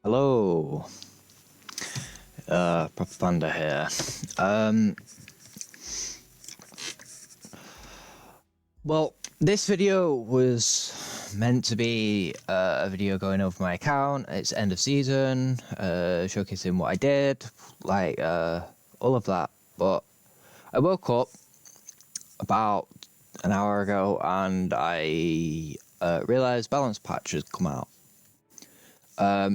Hello, Propaganda here. Well, this video was meant to be a video going over my account. It's end of season, showcasing what I did, all of that. But I woke up about an hour ago and I realized balance patch has come out.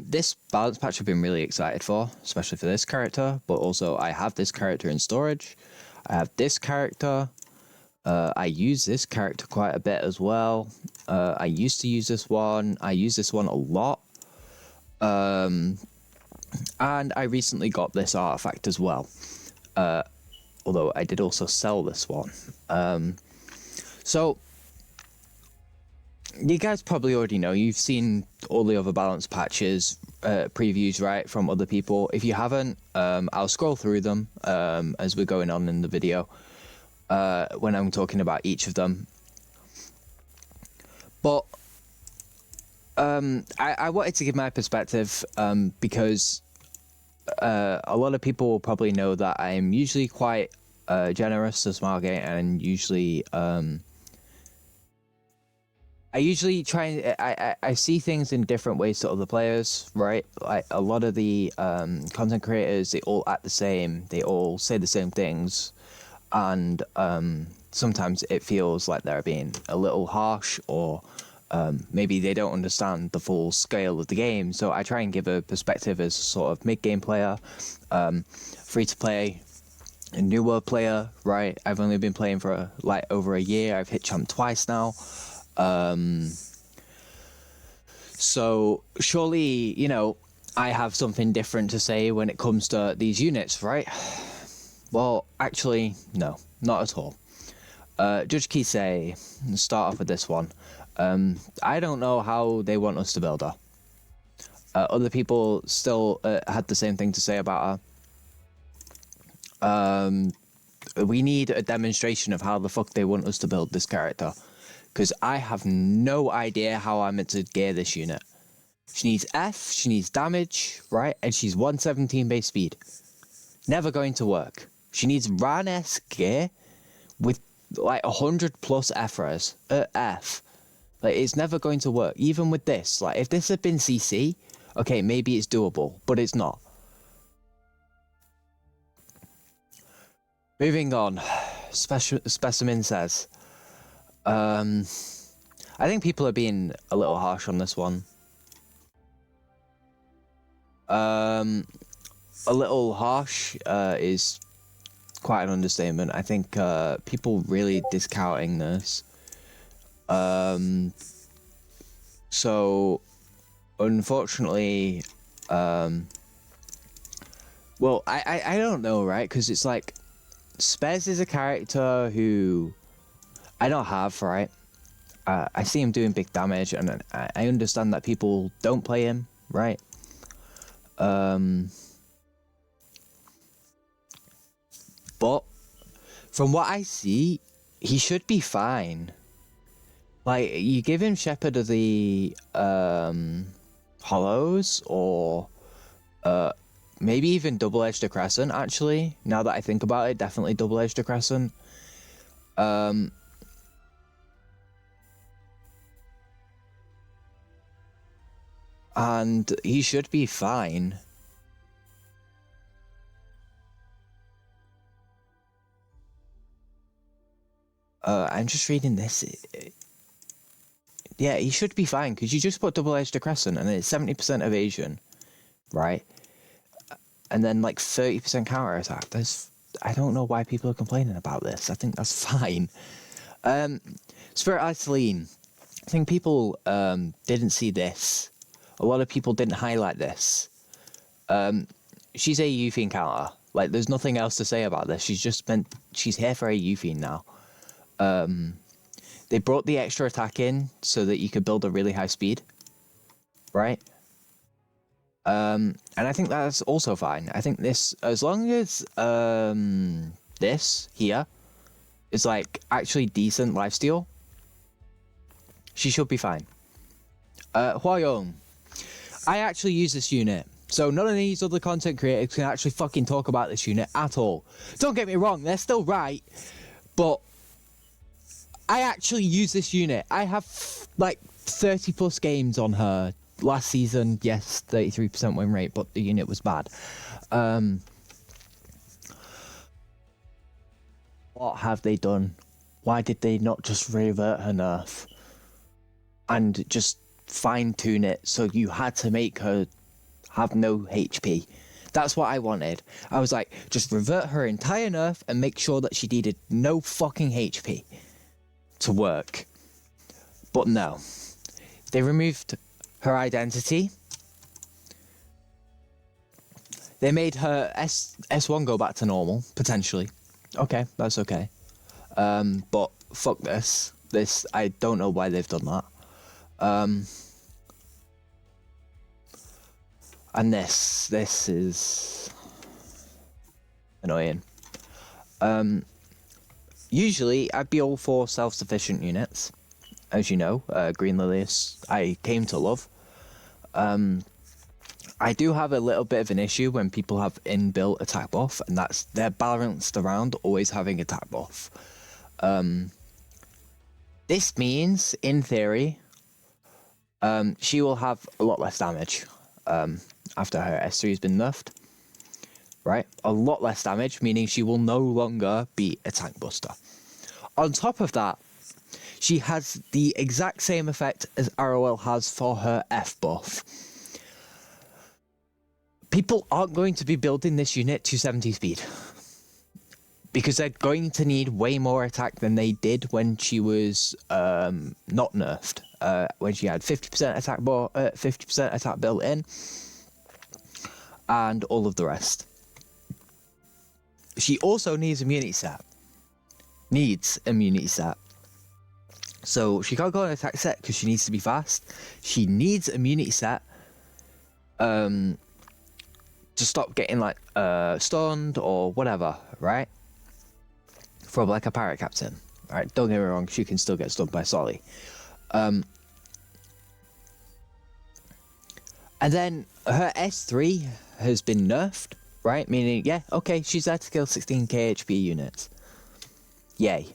This balance patch I've been really excited for, especially for this character, but also I have this character in storage. I have this character. I use this character quite a bit as well. I used to use this one. I use this one a lot. And I recently got this artifact as well. Although I did also sell this one. So you guys probably already know, you've seen all the other balance patches previews, right, from other people. If you haven't, I'll scroll through them as we're going on in the video when I'm talking about each of them. But I wanted to give my perspective because a lot of people will probably know that I'm usually quite generous to Smilegate, and usually I usually try. I see things in different ways to other players, right? Like a lot of the content creators, they all act the same. They all say the same things, and sometimes it feels like they're being a little harsh, or maybe they don't understand the full scale of the game. So I try and give a perspective as a sort of mid-game player, free to play, a newer player, right? I've only been playing for over a year. I've hit champ twice now. So surely, I have something different to say when it comes to these units, right? Well, actually, no, not at all. Judge Kise, start off with this one. I don't know how they want us to build her. Other people still had the same thing to say about her. We need a demonstration of how the fuck they want us to build this character, because I have no idea how I'm meant to gear this unit. She needs F, she needs damage, right? And she's 117 base speed. Never going to work. She needs Ran-esque gear with 100 plus F. It's never going to work. Even with this, if this had been CC, okay, maybe it's doable, but it's not. Moving on, Specimen Sez. I think people are being a little harsh on this one. A little harsh is quite an understatement. I think people really discounting this. So unfortunately, well, I don't know, right? Because it's like Spez is a character who I don't have, right? I see him doing big damage, and I understand that people don't play him, right? But from what I see, he should be fine. You give him Shepherd of the Hollows, or maybe even Double-Edged Crescent, actually. Now that I think about it, definitely Double-Edged Crescent. And he should be fine. I'm just reading this. Yeah, he should be fine, because you just put Double-Edged Crescent and it's 70% evasion, right? And then 30% counter attack. I don't know why people are complaining about this. I think that's fine. Spirit Eye Celine. I think people didn't see this. A lot of people didn't highlight this. She's a Euphine counter. There's nothing else to say about this. She's here for a Euphine now. They brought the extra attack in so that you could build a really high speed, right? And I think that's also fine. I think this, as long as this here is actually decent lifesteal, she should be fine. Hwayoung. I actually use this unit. So none of these other content creators can actually fucking talk about this unit at all. Don't get me wrong, they're still right, but I actually use this unit. I have like 30 plus games on her. Last season, yes, 33% win rate, but the unit was bad. What have they done? Why did they not just revert her nerf and just fine tune it so you had to make her have no HP? That's what I wanted. I was like, just revert her entire nerf and make sure that she needed no fucking HP to work. But no, they removed her identity. They made her S1 go back to normal, potentially. Okay, that's okay. But fuck this. I don't know why they've done that. And this is annoying. Usually I'd be all for self-sufficient units. As you know, Green Lilius, I came to love. I do have a little bit of an issue when people have inbuilt attack buff, and that's they're balanced around always having attack buff. This means, in theory, she will have a lot less damage after her S3 has been nerfed. Right? A lot less damage, meaning she will no longer be a tank buster. On top of that, she has the exact same effect as ROL has for her F buff. People aren't going to be building this unit to 70 speed, because they're going to need way more attack than they did when she was not nerfed, when she had 50% attack 50% attack built in, and all of the rest. She also needs immunity set. So she can't go on attack set because she needs to be fast. She needs immunity set to stop getting like stunned or whatever, right? From like a pirate captain, right? Don't get me wrong, she can still get stunned by Solly. And then her S3 has been nerfed, right? Meaning, yeah, okay, she's there to kill 16k HP units. Yay.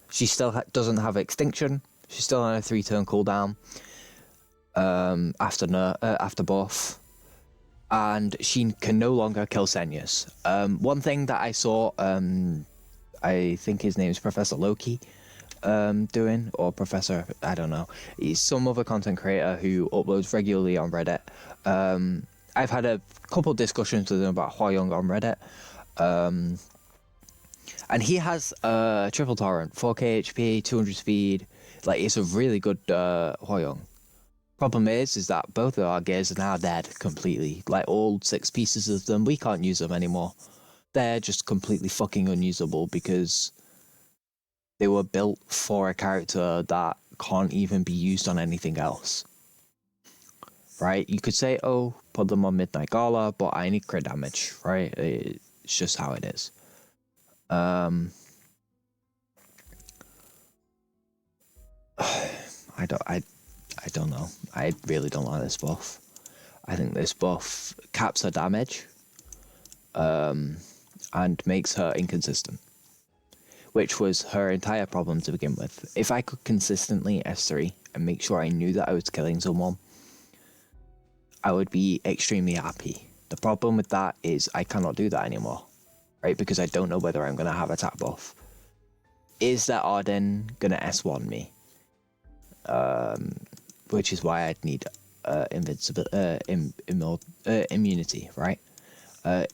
She still doesn't have extinction. She's still on a 3-turn cooldown after buff. And she can no longer kill Senyas. One thing that I saw, I think his name is Professor Loki, doing, or Professor, I don't know. He's some other content creator who uploads regularly on Reddit. I've had a couple discussions with him about Hwayoung on Reddit. And he has triple torrent, 4k HP, 200 speed. Like, it's a really good Hwayoung. Problem is that both of our gears are now dead completely. Like, all 6 pieces of them, we can't use them anymore. They're just completely fucking unusable because they were built for a character that can't even be used on anything else. Right? You could say, oh, put them on Midnight Gala, but I need crit damage, right? It's just how it is. I don't know. I really don't like this buff. I think this buff caps her damage, and makes her inconsistent, which was her entire problem to begin with. If I could consistently S3 and make sure I knew that I was killing someone, I would be extremely happy. The problem with that is I cannot do that anymore. Right, because I don't know whether I'm going to have attack buff. Is that Arden going to S1 me? Which is why I'd need immunity, right?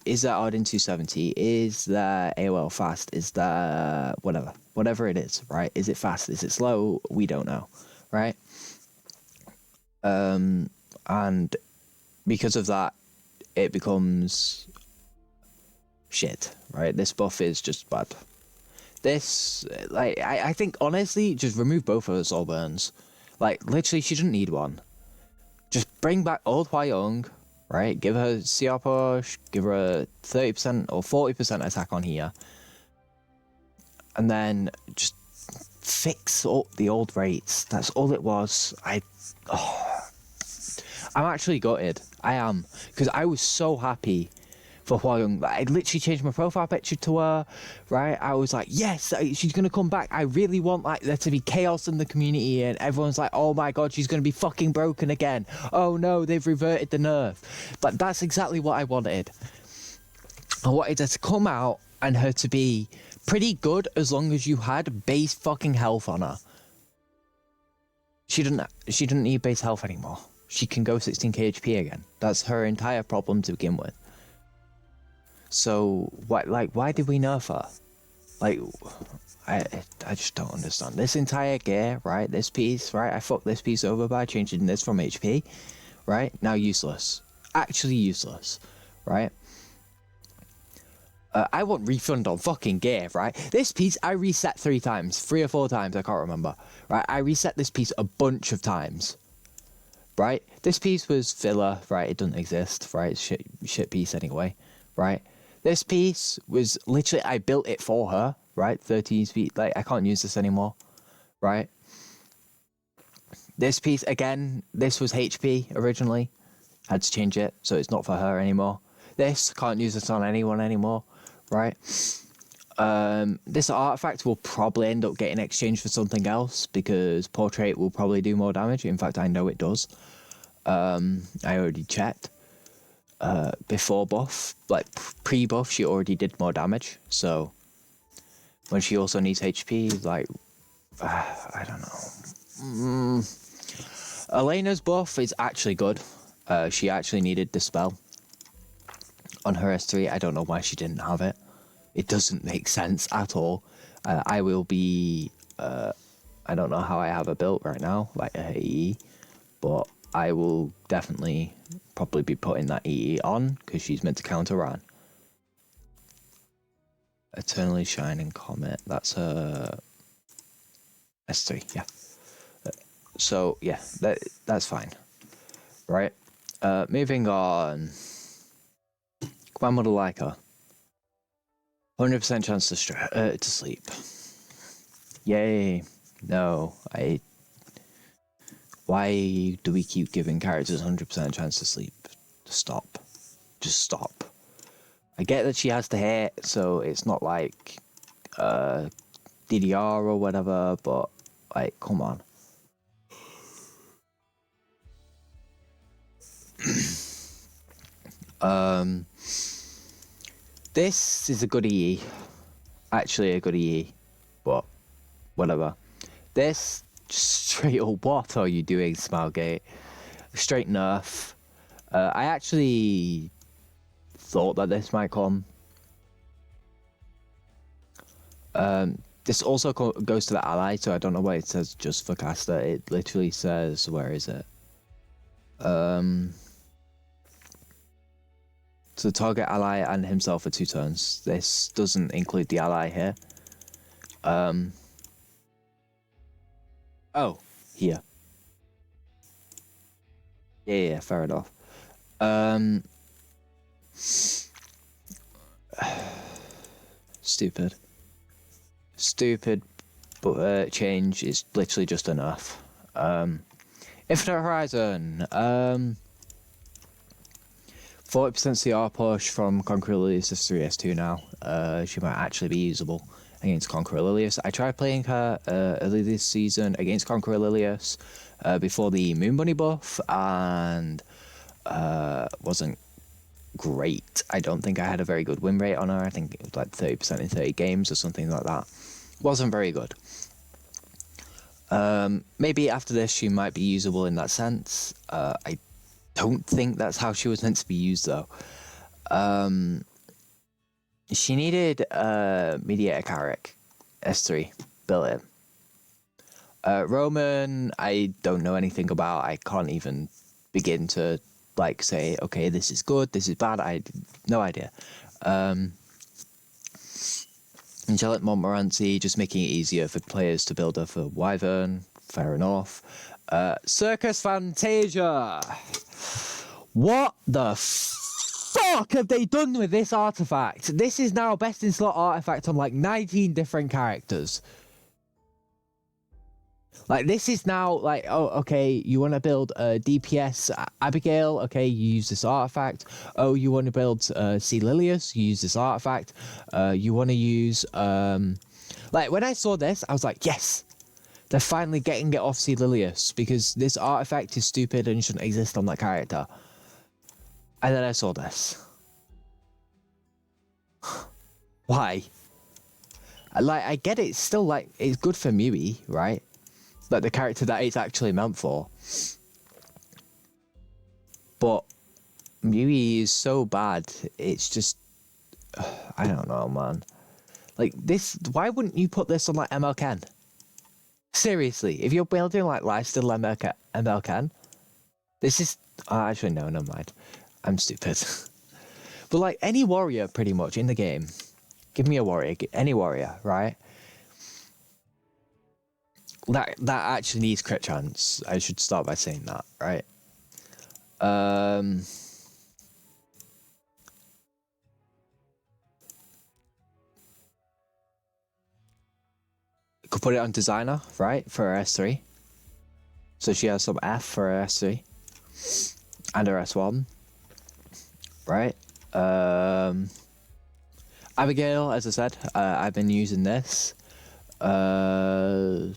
Is that Arden 270? Is that AOL fast? Is that whatever it is, right? Is it fast? Is it slow? We don't know, right? And because of that, it becomes shit, right? This buff is just bad. This, like, I think, honestly, just remove both of her soul burns. Like, literally, she didn't need one. Just bring back old Hwayoung, right? Give her CR push, give her a 30% or 40% attack on here. And then just fix up the old rates. That's all it was. I'm actually gutted. I am. Because I was so happy for Hwayoung. I literally changed my profile picture to her, right? I was like, yes, she's going to come back. I really want like there to be chaos in the community, and everyone's like, oh my god, she's going to be fucking broken again. Oh no, they've reverted the nerf. But that's exactly what I wanted. I wanted her to come out and her to be pretty good as long as you had base fucking health on her. She didn't need base health anymore. She can go 16k HP again. That's her entire problem to begin with. So why did we nerf her? Like, I just don't understand. This entire gear, right? This piece, right? I fucked this piece over by changing this from HP, right? Now useless. Actually useless, right? I want refund on fucking gear, right? This piece I reset 3 times, 3 or 4 times, I can't remember, right? I reset this piece a bunch of times, right? This piece was filler, right? It doesn't exist, right? It's shit piece anyway, right? This piece was literally, I built it for her, right? 13 speed, like, I can't use this anymore, right? This piece, again, this was HP originally. Had to change it, so it's not for her anymore. This, can't use this on anyone anymore, right? This artifact will probably end up getting exchanged for something else because Portrait will probably do more damage. In fact, I know it does. I already checked. Before buff, like pre-buff, she already did more damage. So when she also needs HP, like, I don't know. Elena's buff is actually good. She actually needed Dispel on her S3. I don't know why she didn't have it. It doesn't make sense at all. I will be... I don't know how I have her built right now, like a EE, but I will definitely probably be putting that EE on because she's meant to counter Ran. Eternally Shining Comet, that's her S3, yeah. So, yeah, that's fine. Right, moving on. Grandmother like her. 100% chance to sleep. Yay. No, why do we keep giving characters 100% chance to sleep? Stop. Just stop. I get that she has to hit, so it's not like DDR or whatever, but like, come on. This is a good EE. Actually a good EE, but whatever. This, just straight up, what are you doing, Smilegate? Straight nerf. I actually thought that this might come. This also goes to the ally, so I don't know why it says just for caster. It literally says, where is it? So target ally and himself for 2 turns. This doesn't include the ally here. Oh, here. Yeah, fair enough. Stupid, but change is literally just a nerf. Infinite Horizon. 40% CR push from Conqueror Lilius S3, S2 now. She might actually be usable against Conqueror Lilius. I tried playing her early this season against Conqueror Lilius before the Moon Bunny buff, and wasn't great. I don't think I had a very good win rate on her. I think it was like 30% in 30 games or something like that. Wasn't very good. Maybe after this she might be usable in that sense. I don't think that's how she was meant to be used though. She needed Mediator Carrick S3 built in. Roman, I don't know anything about. I can't even begin to like say, okay, this is good, this is bad. I no idea. Angelic Montmorency, just making it easier for players to build her for Wyvern. Fair enough. Circus Fantasia. What the fuck have they done with this artifact? This is now a best in slot artifact on like 19 different characters. Like, this is now like, oh, okay, you want to build a DPS Abigail, okay, you use this artifact. Oh, you want to build C Lilius, you use this artifact. You want to use like, when I saw this, I was like, yes, they're finally getting it off C Lilius, because this artifact is stupid and shouldn't exist on that character. And then I saw this. Why? Like, I get it, still, like, it's good for Mui, right? Like, the character that it's actually meant for. But Mui is so bad, it's just... I don't know, man. Like, this... Why wouldn't you put this on, like, ML Seriously, if you're building, like, lifesteal ML this is... actually, no, never mind. I'm stupid. But, like, any warrior, pretty much, in the game... Give me a warrior, any warrior, right? That actually needs crit chance. I should start by saying that, right? Could put it on designer, right? For her S3. So she has some F for her S3. And her S1. Right? Abigail, as I said, I've been using this. Could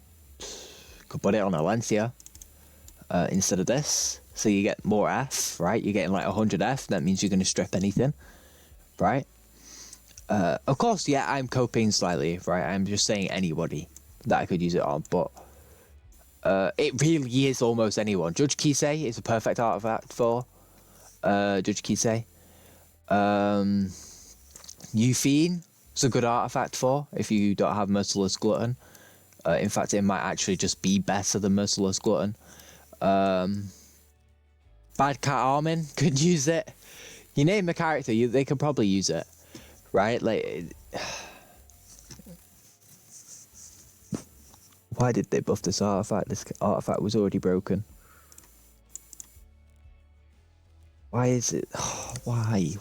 put it on Alencia instead of this. So you get more F, right? You're getting like 100 F. That means you're going to strip anything, right? Of course, yeah, I'm coping slightly, right? I'm just saying anybody that I could use it on, but it really is almost anyone. Judge Kise is a perfect artifact for Judge Kise. Euphine is a good artifact for if you don't have Merciless Glutton. In fact, it might actually just be better than Merciless Glutton. Bad Cat Armin could use it. You name a character, they could probably use it, right? Like, why did they buff this artifact? This artifact was already broken. Why is it? Oh, why?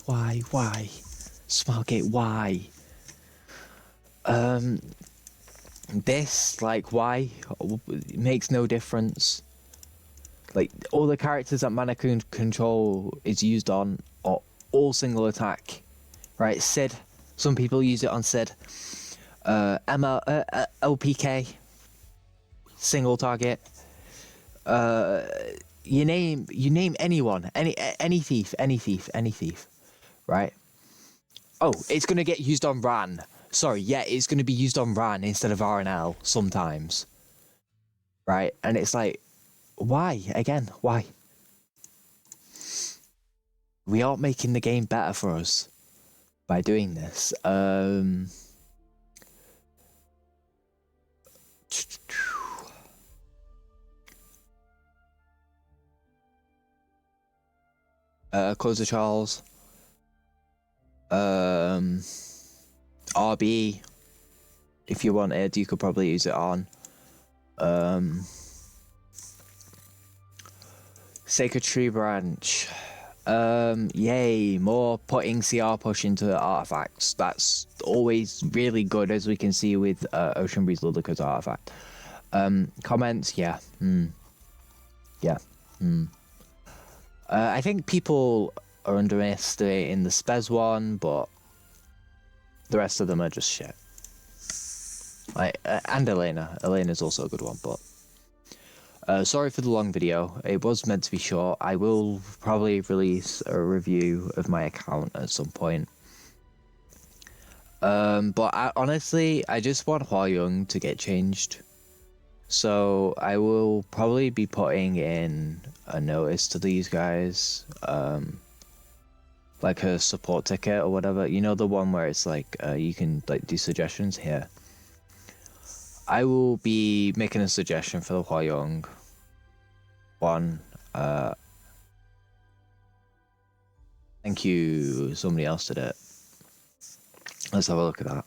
Smartgate, why? This, like, why? It makes no difference. Like, all the characters that Mana Control is used on are all single attack. Right, Sid. Some people use it on Sid. LPK. Single target. You name anyone. Any thief. Right? Oh, it's going to get used on Ran. Sorry, yeah, it's going to be used on Ran instead of RNL sometimes. Right? And it's like, why? Again, why? We aren't making the game better for us by doing this. Closer Charles. RB, if you wanted, you could probably use it on. Sacred Tree Branch. Yay, more putting CR push into the artifacts. That's always really good, as we can see with Ocean Breeze Ludicrous artifact. Comments, yeah. I think people are underestimating the Spez one, but the rest of them are just shit. Like, and Elena. Elena's also a good one, but... sorry for the long video. It was meant to be short. I will probably release a review of my account at some point. But honestly, I just want Hwayoung to get changed. So I will probably be putting in a notice to these guys. Like a support ticket or whatever. You know, the one where it's like, you can like do suggestions here. I will be making a suggestion for the Hwayoung one. Thank you. Somebody else did it. Let's have a look at that.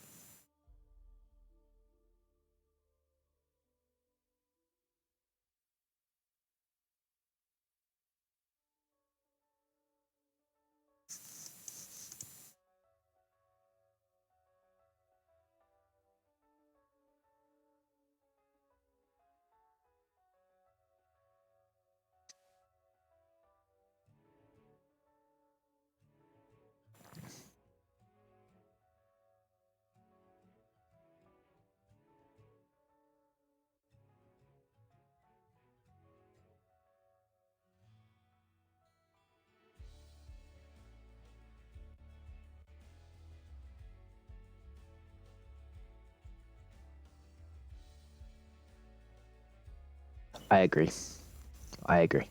I agree. I agree.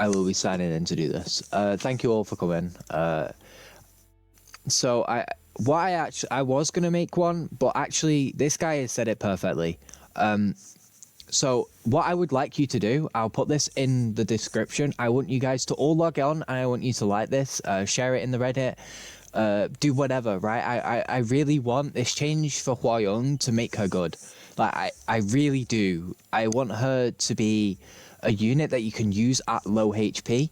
I will be signing in to do this. Thank you all for coming. So I was gonna make one, but actually this guy has said it perfectly. So what I would like you to do, I'll put this in the description. I want you guys to all log on, and I want you to like this, share it in the Reddit, do whatever, right? I really want this change for Hwayoung to make her good. Like, I really do. I want her to be a unit that you can use at low HP.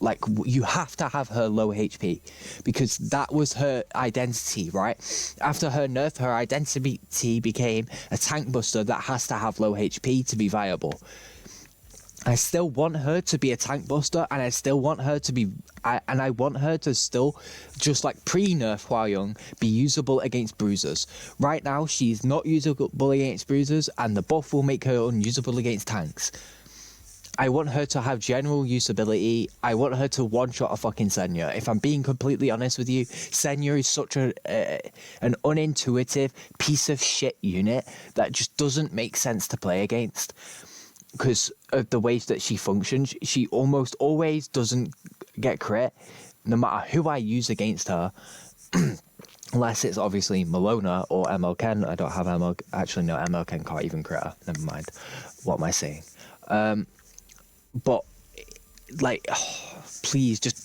Like, you have to have her low HP because that was her identity, right? After her nerf, her identity became a tank buster that has to have low HP to be viable. I still want her to be a tank buster, and I still want her to be, I want her to still, just like pre-nerf Hwayoung, be usable against bruisers. Right now, she's not usable against bruisers, and the buff will make her unusable against tanks. I want her to have general usability. I want her to one-shot a fucking Senya. If I'm being completely honest with you, Senya is such an unintuitive piece of shit unit that just doesn't make sense to play against because of the ways that she functions. She almost always doesn't get crit, no matter who I use against her. Unless it's obviously Malona or ML Ken. I don't have ML. Actually, no, ML Ken can't even crit her. Never mind. What am I saying? But, like, please, just...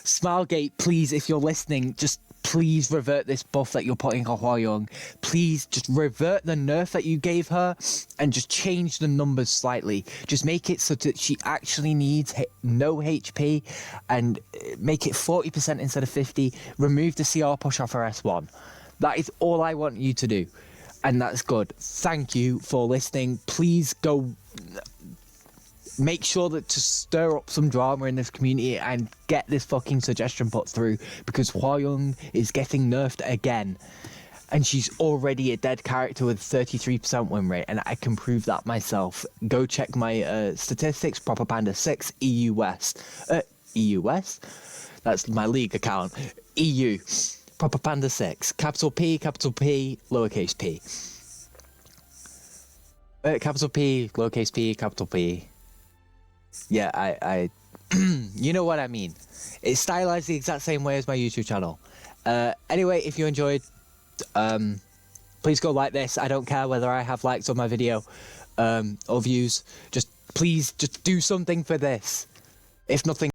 Smilegate, please, if you're listening, just please revert this buff that you're putting on Hwayoung. Please, just revert the nerf that you gave her and just change the numbers slightly. Just make it so that she actually needs no HP and make it 40% instead of 50. Remove the CR push off her S1. That is all I want you to do. And that's good. Thank you for listening. Please go... Make sure that to stir up some drama in this community and get this fucking suggestion put through because Hwayoung is getting nerfed again. And she's already a dead character with 33% win rate, and I can prove that myself. Go check my statistics, Proper Panda 6, EU West. EU West? That's my league account. EU. Proper Panda 6. Capital P, lowercase p. Capital P, lowercase p, capital P. Yeah, I you know what I mean. It's stylized the exact same way as my YouTube channel. Anyway, if you enjoyed, please go like this. I don't care whether I have likes on my video or views. Just please, just do something for this. If nothing